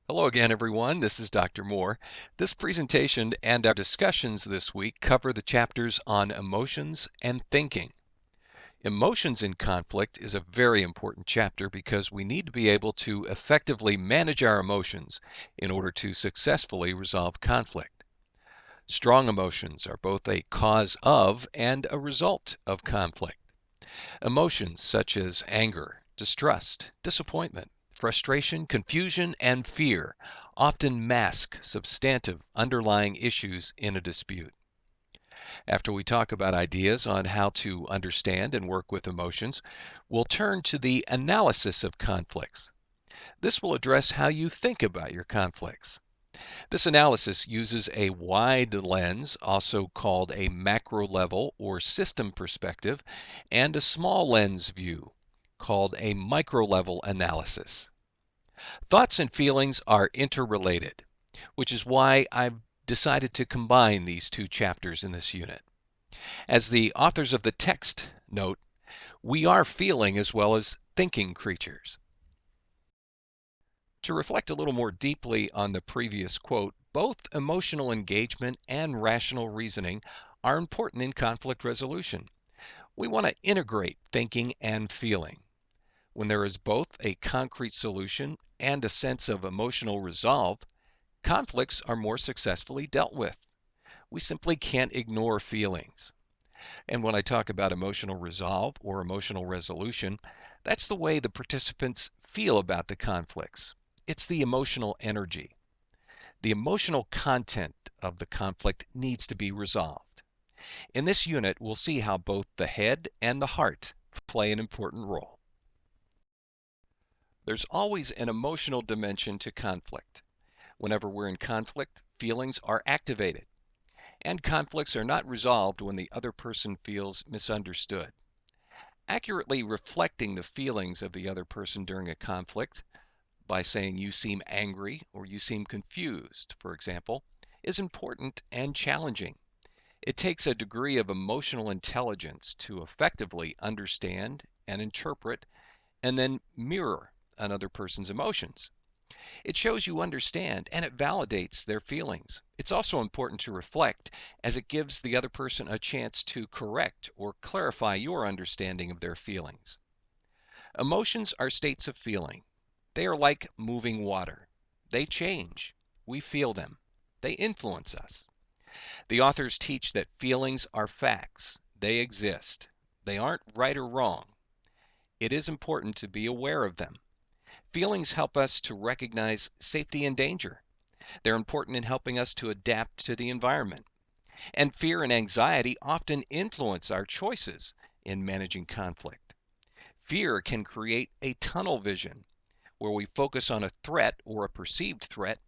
Hello again, everyone. This is Dr. Moore. This presentation and our discussions this week cover the chapters on emotions and thinking. Emotions in conflict is a very important chapter because we need to be able to effectively manage our emotions in order to successfully resolve conflict. Strong emotions are both a cause of and a result of conflict. Emotions such as anger, distrust, disappointment, frustration, confusion, and fear often mask substantive underlying issues in a dispute. After we talk about ideas on how to understand and work with emotions, we'll turn to the analysis of conflicts. This will address how you think about your conflicts. This analysis uses a wide lens, also called a macro level or system perspective, and a small lens view, called a micro level analysis. Thoughts and feelings are interrelated, which is why I've decided to combine these two chapters in this unit. As the authors of the text note, we are feeling as well as thinking creatures. To reflect a little more deeply on the previous quote, both emotional engagement and rational reasoning are important in conflict resolution. We want to integrate thinking and feeling. When there is both a concrete solution and a sense of emotional resolve, conflicts are more successfully dealt with. We simply can't ignore feelings. And when I talk about emotional resolve or emotional resolution, that's the way the participants feel about the conflicts. It's the emotional energy. The emotional content of the conflict needs to be resolved. In this unit, we'll see how both the head and the heart play an important role. There's always an emotional dimension to conflict. Whenever we're in conflict, feelings are activated, and conflicts are not resolved when the other person feels misunderstood. Accurately reflecting the feelings of the other person during a conflict by saying you seem angry or you seem confused, for example, is important and challenging. It takes a degree of emotional intelligence to effectively understand and interpret and then mirror another person's emotions. It shows you understand and it validates their feelings. It's also important to reflect as it gives the other person a chance to correct or clarify your understanding of their feelings. Emotions are states of feeling. They are like moving water. They change. We feel them. They influence us. The authors teach that feelings are facts. They exist. They aren't right or wrong. It is important to be aware of them. Feelings help us to recognize safety and danger. They're important in helping us to adapt to the environment. And fear and anxiety often influence our choices in managing conflict. Fear can create a tunnel vision where we focus on a threat or a perceived threat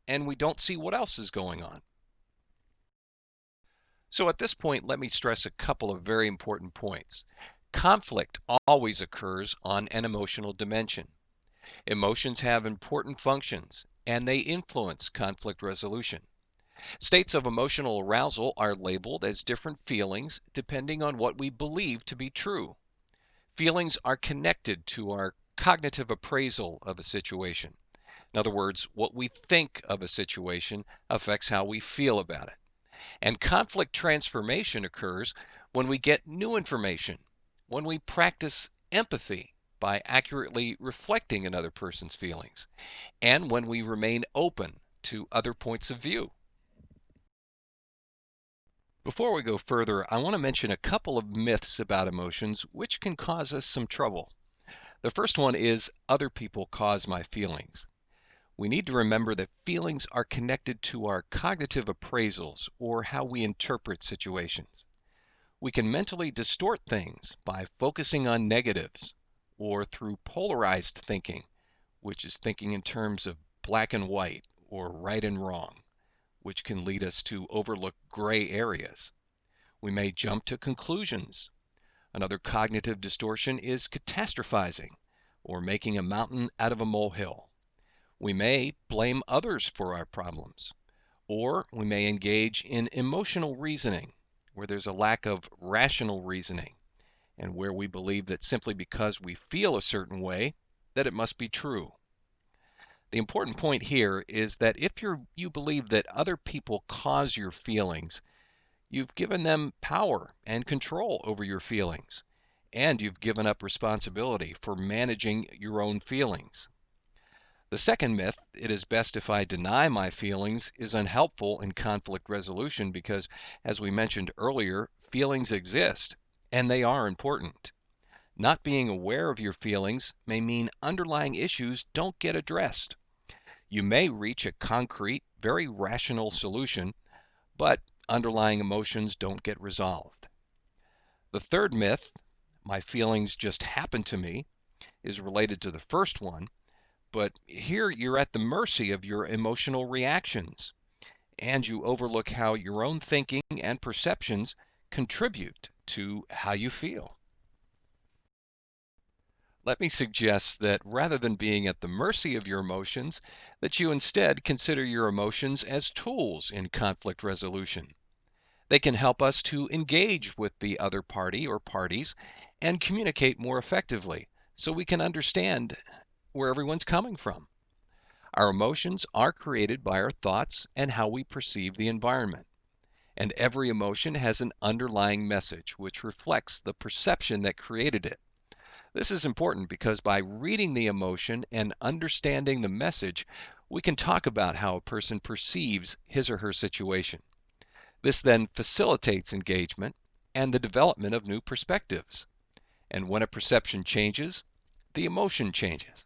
and we don't see what else is going on. So at this point, let me stress a couple of very important points. Conflict always occurs on an emotional dimension. Emotions have important functions, and they influence conflict resolution. States of emotional arousal are labeled as different feelings depending on what we believe to be true. Feelings are connected to our cognitive appraisal of a situation. In other words, what we think of a situation affects how we feel about it. And conflict transformation occurs when we get new information, when we practice empathy by accurately reflecting another person's feelings, and when we remain open to other points of view. Before we go further, I want to mention a couple of myths about emotions which can cause us some trouble. The first one is other people cause my feelings. We need to remember that feelings are connected to our cognitive appraisals or how we interpret situations. We can mentally distort things by focusing on negatives or through polarized thinking, which is thinking in terms of black and white or right and wrong, which can lead us to overlook gray areas. We may jump to conclusions. Another cognitive distortion is catastrophizing or making a mountain out of a molehill. We may blame others for our problems, or we may engage in emotional reasoning, where there's a lack of rational reasoning, and where we believe that simply because we feel a certain way, that it must be true. The important point here is that if you believe that other people cause your feelings, you've given them power and control over your feelings, and you've given up responsibility for managing your own feelings. The second myth, it is best if I deny my feelings, is unhelpful in conflict resolution because, as we mentioned earlier, feelings exist and they are important. Not being aware of your feelings may mean underlying issues don't get addressed. You may reach a concrete, very rational solution, but underlying emotions don't get resolved. The third myth, my feelings just happen to me, is related to the first one, but here you're at the mercy of your emotional reactions, and you overlook how your own thinking and perceptions contribute to how you feel. Let me suggest that rather than being at the mercy of your emotions, that you instead consider your emotions as tools in conflict resolution. They can help us to engage with the other party or parties and communicate more effectively so we can understand where everyone's coming from. Our emotions are created by our thoughts and how we perceive the environment. And every emotion has an underlying message which reflects the perception that created it. This is important because by reading the emotion and understanding the message, we can talk about how a person perceives his or her situation. This then facilitates engagement and the development of new perspectives. And when a perception changes, the emotion changes.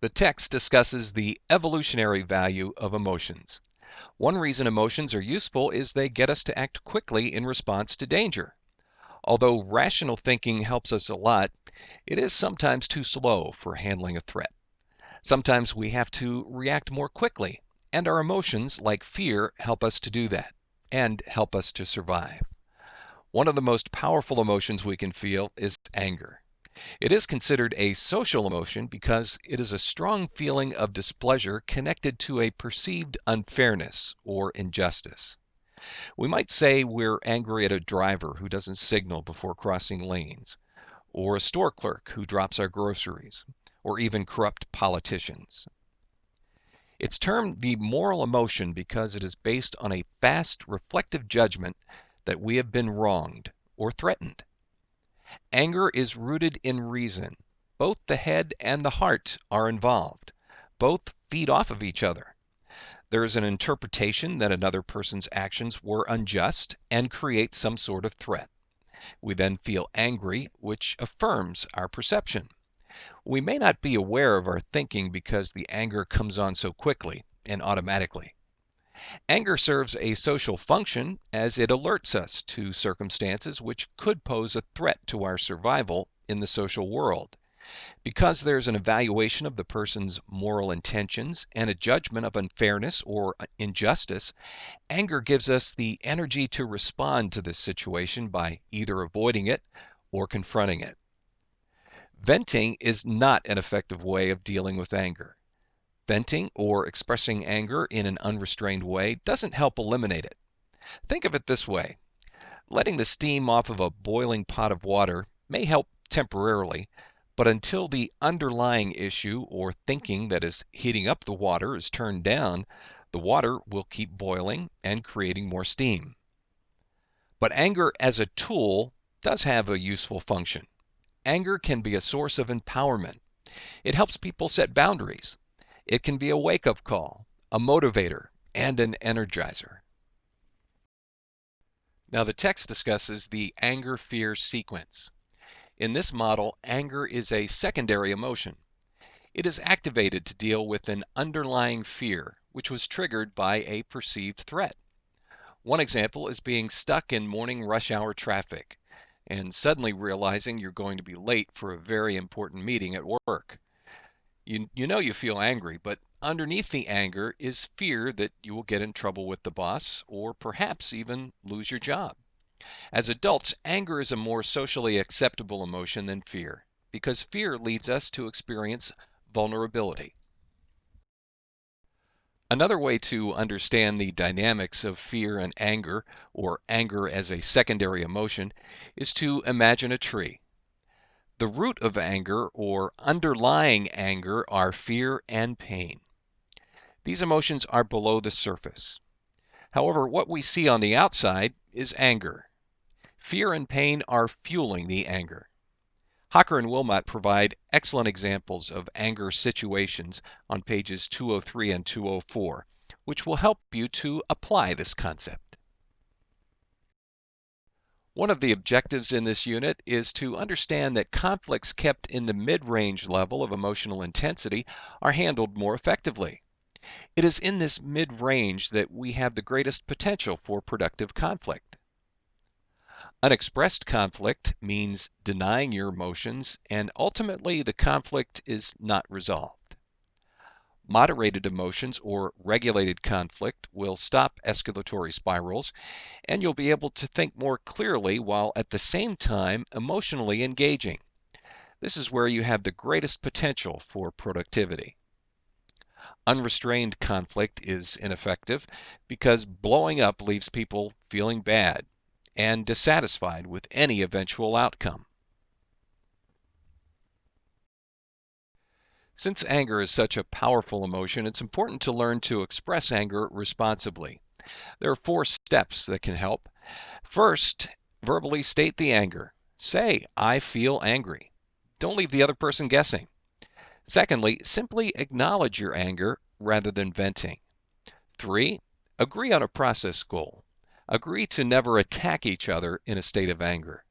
The text discusses the evolutionary value of emotions. One reason emotions are useful is they get us to act quickly in response to danger. Although rational thinking helps us a lot, it is sometimes too slow for handling a threat. Sometimes we have to react more quickly, and our emotions, like fear, help us to do that and help us to survive. One of the most powerful emotions we can feel is anger. It is considered a social emotion because it is a strong feeling of displeasure connected to a perceived unfairness or injustice. We might say we're angry at a driver who doesn't signal before crossing lanes, or a store clerk who drops our groceries, or even corrupt politicians. It's termed the moral emotion because it is based on a fast, reflective judgment that we have been wronged or threatened. Anger is rooted in reason. Both the head and the heart are involved. Both feed off of each other. There is an interpretation that another person's actions were unjust and create some sort of threat. We then feel angry, which affirms our perception. We may not be aware of our thinking because the anger comes on so quickly and automatically. Anger serves a social function as it alerts us to circumstances which could pose a threat to our survival in the social world. Because there's an evaluation of the person's moral intentions and a judgment of unfairness or injustice, anger gives us the energy to respond to this situation by either avoiding it or confronting it. Venting is not an effective way of dealing with anger. Venting or expressing anger in an unrestrained way doesn't help eliminate it. Think of it this way. Letting the steam off of a boiling pot of water may help temporarily, but until the underlying issue or thinking that is heating up the water is turned down, the water will keep boiling and creating more steam. But anger as a tool does have a useful function. Anger can be a source of empowerment. It helps people set boundaries. It can be a wake-up call, a motivator, and an energizer. Now the text discusses the anger-fear sequence. In this model, anger is a secondary emotion. It is activated to deal with an underlying fear, which was triggered by a perceived threat. One example is being stuck in morning rush hour traffic and suddenly realizing you're going to be late for a very important meeting at work. You know you feel angry, but underneath the anger is fear that you will get in trouble with the boss or perhaps even lose your job. As adults, anger is a more socially acceptable emotion than fear because fear leads us to experience vulnerability. Another way to understand the dynamics of fear and anger, or anger as a secondary emotion, is to imagine a tree. The root of anger or underlying anger are fear and pain. These emotions are below the surface. However, what we see on the outside is anger. Fear and pain are fueling the anger. Hocker and Wilmot provide excellent examples of anger situations on pages 203 and 204, which will help you to apply this concept. One of the objectives in this unit is to understand that conflicts kept in the mid-range level of emotional intensity are handled more effectively. It is in this mid-range that we have the greatest potential for productive conflict. Unexpressed conflict means denying your emotions, and ultimately the conflict is not resolved. Moderated emotions or regulated conflict will stop escalatory spirals, and you'll be able to think more clearly while at the same time emotionally engaging. This is where you have the greatest potential for productivity. Unrestrained conflict is ineffective because blowing up leaves people feeling bad and dissatisfied with any eventual outcome. Since anger is such a powerful emotion, it's important to learn to express anger responsibly. There are 4 steps that can help. First, verbally state the anger. Say, I feel angry. Don't leave the other person guessing. Secondly, simply acknowledge your anger rather than venting. 3, agree on a process goal. Agree to never attack each other in a state of anger.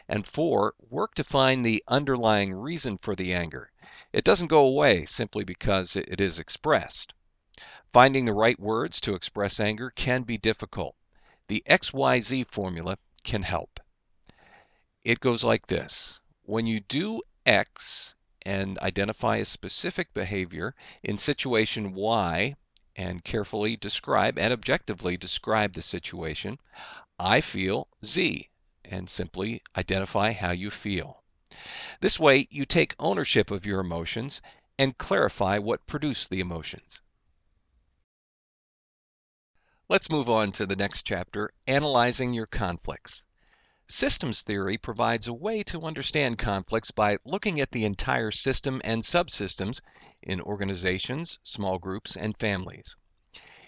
And 4, work to find the underlying reason for the anger. It doesn't go away simply because it is expressed. Finding the right words to express anger can be difficult. The XYZ formula can help. It goes like this. When you do X and identify a specific behavior in situation Y and carefully describe and objectively describe the situation, I feel Z and simply identify how you feel. This way, you take ownership of your emotions and clarify what produced the emotions. Let's move on to the next chapter, Analyzing Your Conflicts. Systems theory provides a way to understand conflicts by looking at the entire system and subsystems in organizations, small groups, and families.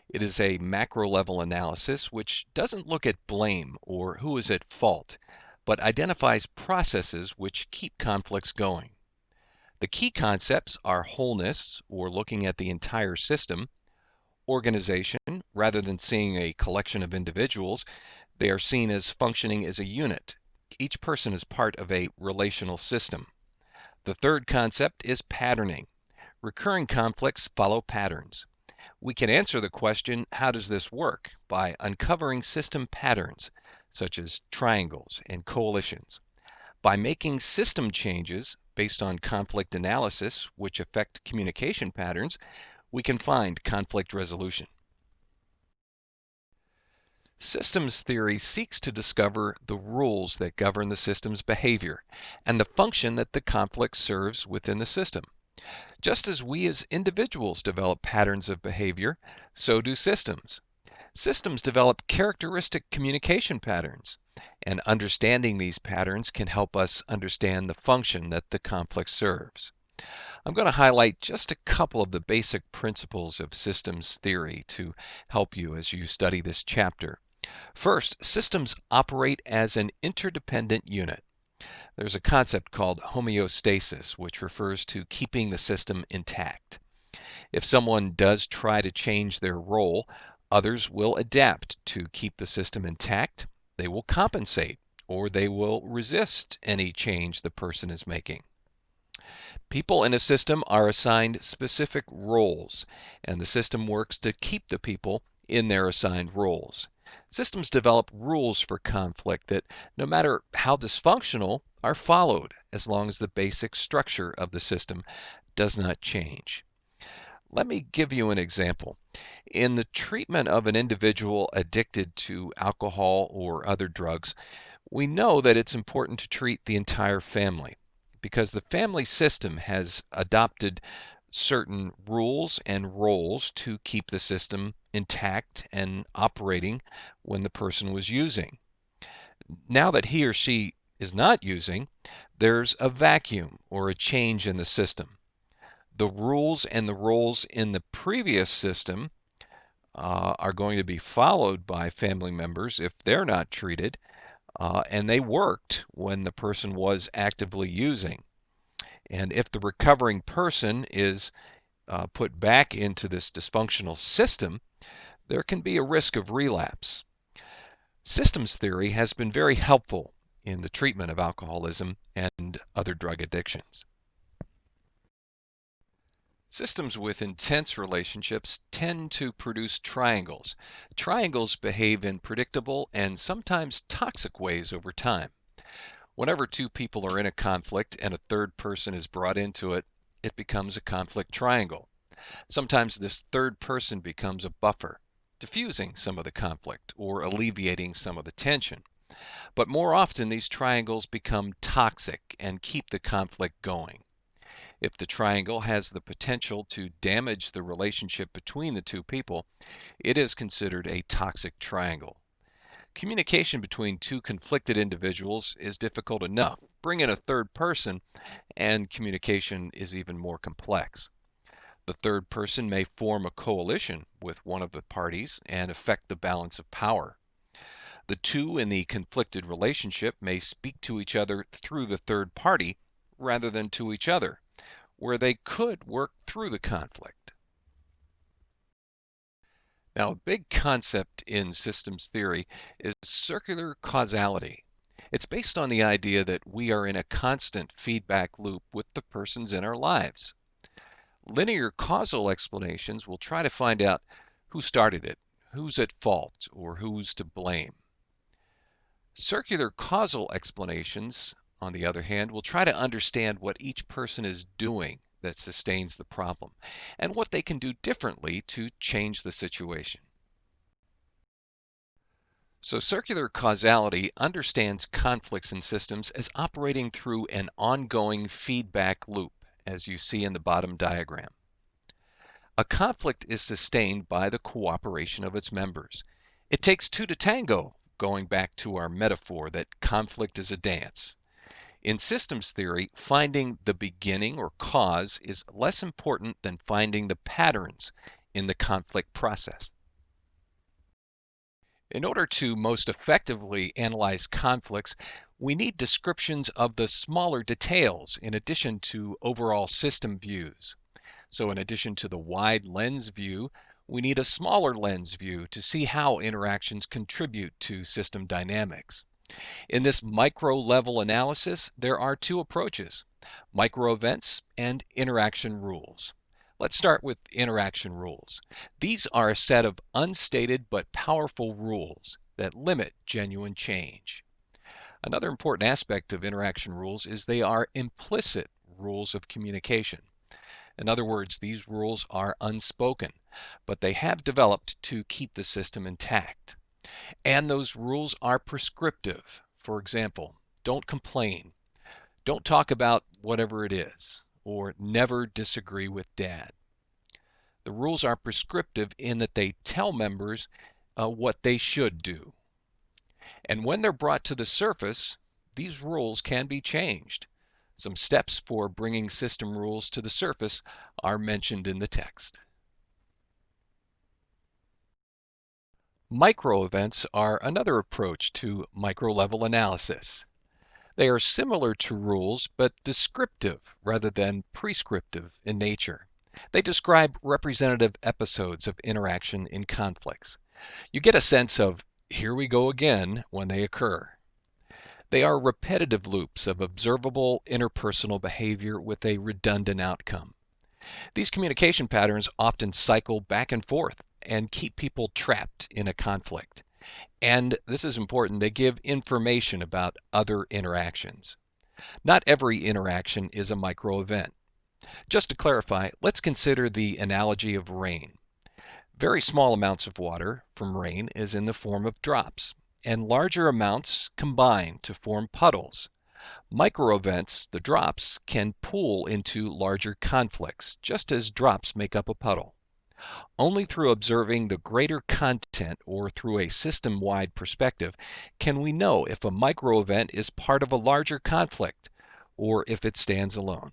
It is a macro-level analysis which doesn't look at blame or who is at fault, but identifies processes which keep conflicts going. The key concepts are wholeness, or looking at the entire system, organization, rather than seeing a collection of individuals, they are seen as functioning as a unit. Each person is part of a relational system. The third concept is patterning. Recurring conflicts follow patterns. We can answer the question, how does this work, by uncovering system patterns, such as triangles and coalitions. By making system changes based on conflict analysis, which affect communication patterns, we can find conflict resolution. Systems theory seeks to discover the rules that govern the system's behavior and the function that the conflict serves within the system. Just as we as individuals develop patterns of behavior, so do systems. Systems develop characteristic communication patterns, and understanding these patterns can help us understand the function that the conflict serves. I'm going to highlight just a couple of the basic principles of systems theory to help you as you study this chapter. First, systems operate as an interdependent unit. There's a concept called homeostasis, which refers to keeping the system intact. If someone does try to change their role, others will adapt to keep the system intact. They will compensate, or they will resist any change the person is making. People in a system are assigned specific roles, and the system works to keep the people in their assigned roles. Systems develop rules for conflict that, no matter how dysfunctional, are followed as long as the basic structure of the system does not change. Let me give you an example. In the treatment of an individual addicted to alcohol or other drugs, we know that it's important to treat the entire family because the family system has adopted certain rules and roles to keep the system intact and operating when the person was using. Now that he or she is not using, There's a vacuum or a change in the system. The rules and the roles in the previous system are going to be followed by family members if they're not treated, and they worked when the person was actively using. And if the recovering person is put back into this dysfunctional system, there can be a risk of relapse. Systems theory has been very helpful in the treatment of alcoholism and other drug addictions. Systems with intense relationships tend to produce triangles. Triangles behave in predictable and sometimes toxic ways over time. Whenever two people are in a conflict and a third person is brought into it, it becomes a conflict triangle. Sometimes this third person becomes a buffer, diffusing some of the conflict or alleviating some of the tension. But more often, these triangles become toxic and keep the conflict going. If the triangle has the potential to damage the relationship between the two people, it is considered a toxic triangle. Communication between two conflicted individuals is difficult enough. Bring in a third person, and communication is even more complex. The third person may form a coalition with one of the parties and affect the balance of power. The two in the conflicted relationship may speak to each other through the third party rather than to each other, where they could work through the conflict. Now, a big concept in systems theory is circular causality. It's based on the idea that we are in a constant feedback loop with the persons in our lives. Linear causal explanations will try to find out who started it, who's at fault, or who's to blame. Circular causal explanations, on the other hand, will try to understand what each person is doing that sustains the problem and what they can do differently to change the situation. So circular causality understands conflicts in systems as operating through an ongoing feedback loop, as you see in the bottom diagram. A conflict is sustained by the cooperation of its members. It takes two to tango, going back to our metaphor that conflict is a dance. In systems theory, finding the beginning or cause is less important than finding the patterns in the conflict process. In order to most effectively analyze conflicts, we need descriptions of the smaller details in addition to overall system views. So in addition to the wide lens view, we need a smaller lens view to see how interactions contribute to system dynamics. In this micro-level analysis, there are two approaches: micro-events and interaction rules. Let's start with interaction rules. These are a set of unstated but powerful rules that limit genuine change. Another important aspect of interaction rules is they are implicit rules of communication. In other words, these rules are unspoken, but they have developed to keep the system intact. And those rules are prescriptive. For example, don't complain, don't talk about whatever it is, or never disagree with dad. The rules are prescriptive in that they tell members what they should do. And when they're brought to the surface, these rules can be changed. Some steps for bringing system rules to the surface are mentioned in the text. Micro-events are another approach to micro-level analysis. They are similar to rules, but descriptive rather than prescriptive in nature. They describe representative episodes of interaction in conflicts. You get a sense of "here we go again" when they occur. They are repetitive loops of observable interpersonal behavior with a redundant outcome. These communication patterns often cycle back and forth and keep people trapped in a conflict. And this is important, they give information about other interactions. Not every interaction is a micro event. Just to clarify, let's consider the analogy of rain. Very small amounts of water from rain is in the form of drops, and larger amounts combine to form puddles. Micro events, the drops, can pool into larger conflicts, just as drops make up a puddle. Only through observing the greater content or through a system-wide perspective can we know if a micro event is part of a larger conflict or if it stands alone.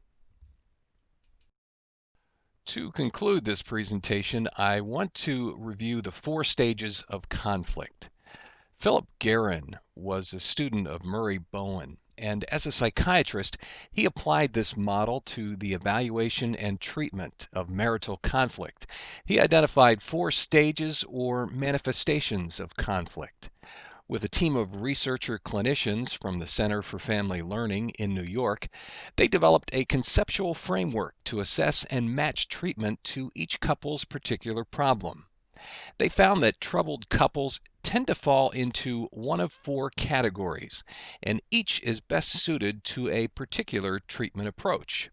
To conclude this presentation, I want to review the 4 stages of conflict. Philip Guerin was a student of Murray Bowen, and as a psychiatrist, he applied this model to the evaluation and treatment of marital conflict. He identified 4 stages or manifestations of conflict. With a team of researcher clinicians from the Center for Family Learning in New York, they developed a conceptual framework to assess and match treatment to each couple's particular problem. They found that troubled couples tend to fall into one of 4 categories, and each is best suited to a particular treatment approach.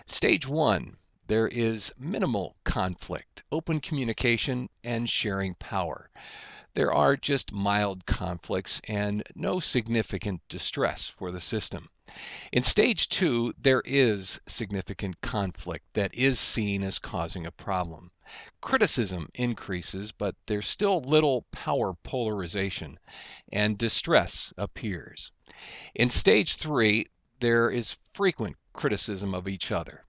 Stage 1, there is minimal conflict, open communication, and sharing power. There are just mild conflicts and no significant distress for the system. In stage 2, there is significant conflict that is seen as causing a problem. Criticism increases, but there's still little power polarization, and distress appears. In stage 3, there is frequent criticism of each other.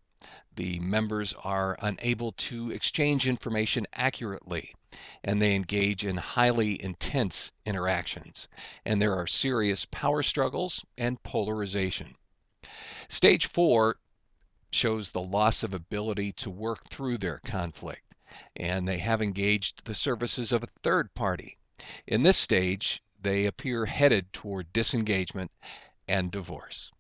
The members are unable to exchange information accurately, and they engage in highly intense interactions, and there are serious power struggles and polarization. Stage 4 shows the loss of ability to work through their conflict, and they have engaged the services of a third party. In this stage, they appear headed toward disengagement and divorce.